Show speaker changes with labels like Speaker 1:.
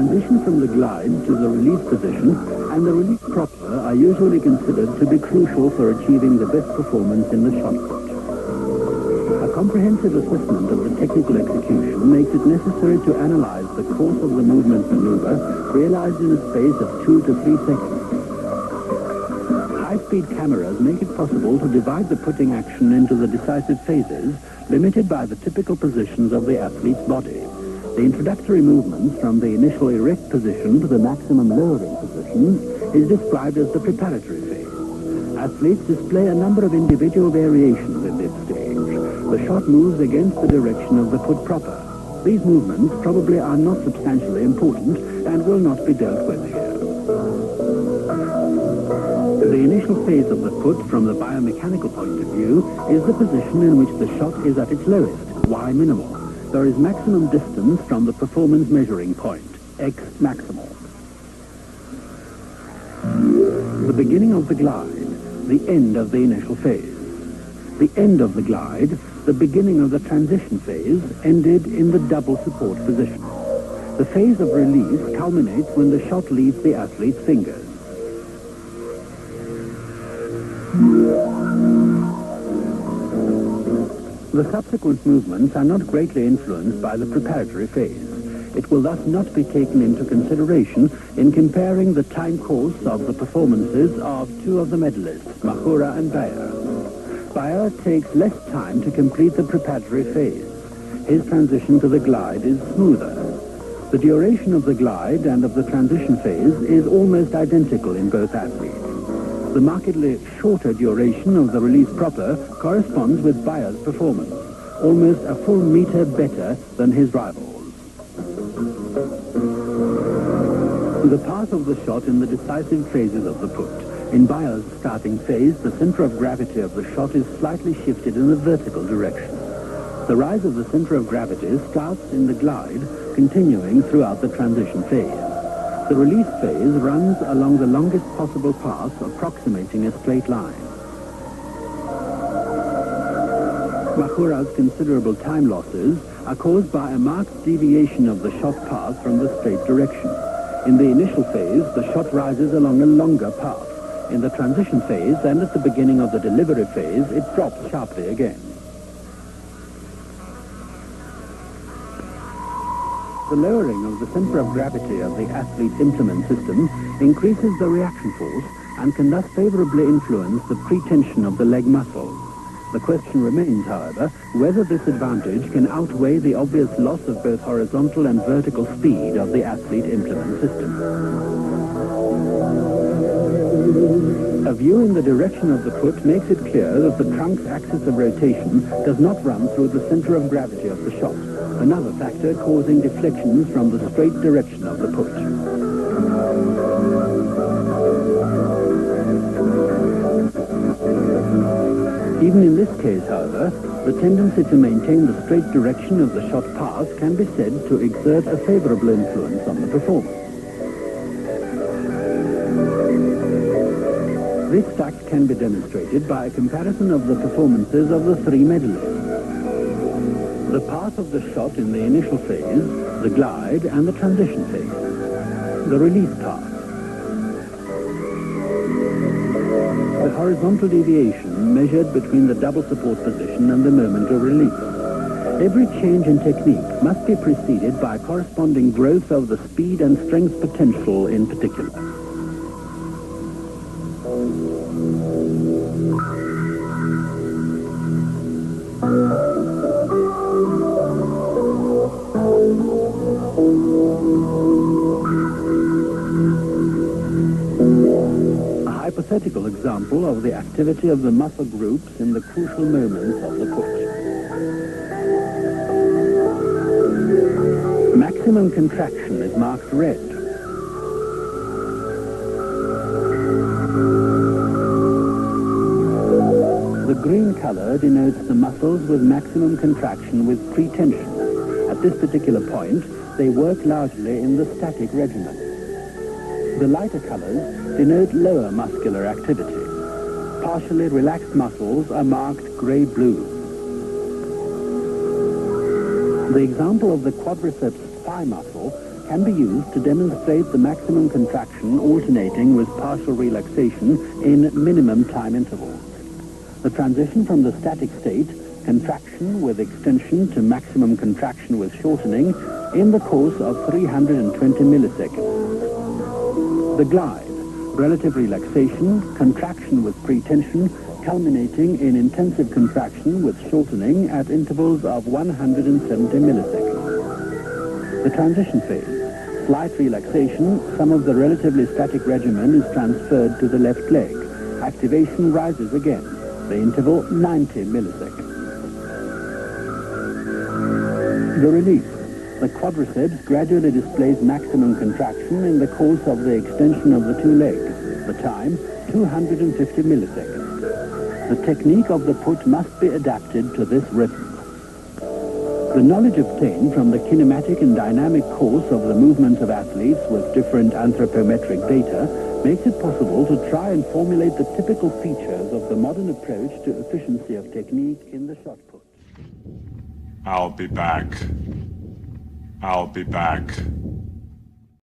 Speaker 1: transition from the glide to the release position and the release proper are usually considered to be crucial for achieving the best performance in the shot put. A comprehensive assessment of the technical execution makes it necessary to analyze the course of the movement maneuver realized in a space of 2 to 3 seconds. High-speed cameras make it possible to divide the putting action into the decisive phases, limited by the typical positions of the athlete's body. The introductory movements from the initial erect position to the maximum lowering position is described as the preparatory phase. Athletes display a number of individual variations in this stage. The shot moves against the direction of the put proper. These movements probably are not substantially important and will not be dealt with here. The initial phase of the put from the biomechanical point of view is the position in which the shot is at its lowest, Y minimal. There is maximum distance from the performance measuring point, X maximal. The beginning of the glide, the end of the initial phase. The end of the glide, the beginning of the transition phase, ended in the double support position. The phase of release culminates when the shot leaves the athlete's fingers. The subsequent movements are not greatly influenced by the preparatory phase. It will thus not be taken into consideration in comparing the time course of the performances of two of the medalists, Machura and Beyer. Beyer takes less time to complete the preparatory phase. His transition to the glide is smoother. The duration of the glide and of the transition phase is almost identical in both athletes. The markedly shorter duration of the release proper corresponds with Beyer's performance, almost a full meter better than his rivals. The path of the shot in the decisive phases of the put. In Beyer's starting phase, the center of gravity of the shot is slightly shifted in a vertical direction. The rise of the center of gravity starts in the glide, continuing throughout the transition phase. The release phase runs along the longest possible path, approximating a straight line. Machura's considerable time losses are caused by a marked deviation of the shot path from the straight direction. In the initial phase, the shot rises along a longer path. In the transition phase and at the beginning of the delivery phase, it drops sharply again. The lowering of the center of gravity of the athlete's implement system increases the reaction force and can thus favorably influence the pretension of the leg muscles. The question remains, however, whether this advantage can outweigh the obvious loss of both horizontal and vertical speed of the athlete implement system. A view in the direction of the put makes it clear that the trunk's axis of rotation does not run through the center of gravity of the shot, another factor causing deflections from the straight direction of the put. Even in this case, however, the tendency to maintain the straight direction of the shot path can be said to exert a favorable influence on the performance. This fact can be demonstrated by a comparison of the performances of the three medalists. The path of the shot in the initial phase, the glide, and the transition phase. The release path. The horizontal deviation measured between the double support position and the moment of release. Every change in technique must be preceded by corresponding growth of the speed and strength potential in particular. A hypothetical example of the activity of the muscle groups in the crucial moments of the put. Maximum contraction is marked red. The green color denotes the muscles with maximum contraction with pretension. At this particular point, they work largely in the static regimen. The lighter colors denote lower muscular activity. Partially relaxed muscles are marked gray-blue. The example of the quadriceps thigh muscle can be used to demonstrate the maximum contraction alternating with partial relaxation in minimum time intervals. The transition from the static state, contraction with extension, to maximum contraction with shortening in the course of 320 milliseconds. The glide, relative relaxation, contraction with pretension, culminating in intensive contraction with shortening at intervals of 170 milliseconds. The transition phase, slight relaxation, some of the relatively static regimen is transferred to the left leg. Activation rises again. The interval 90 milliseconds. The release. The quadricep gradually displays maximum contraction in the course of the extension of the two legs. The time, 250 milliseconds. The technique of the put must be adapted to this rhythm. The knowledge obtained from the kinematic and dynamic course of the movements of athletes with different anthropometric data makes it possible to try and formulate the typical features of the modern approach to efficiency of technique in the shot put.
Speaker 2: I'll be back.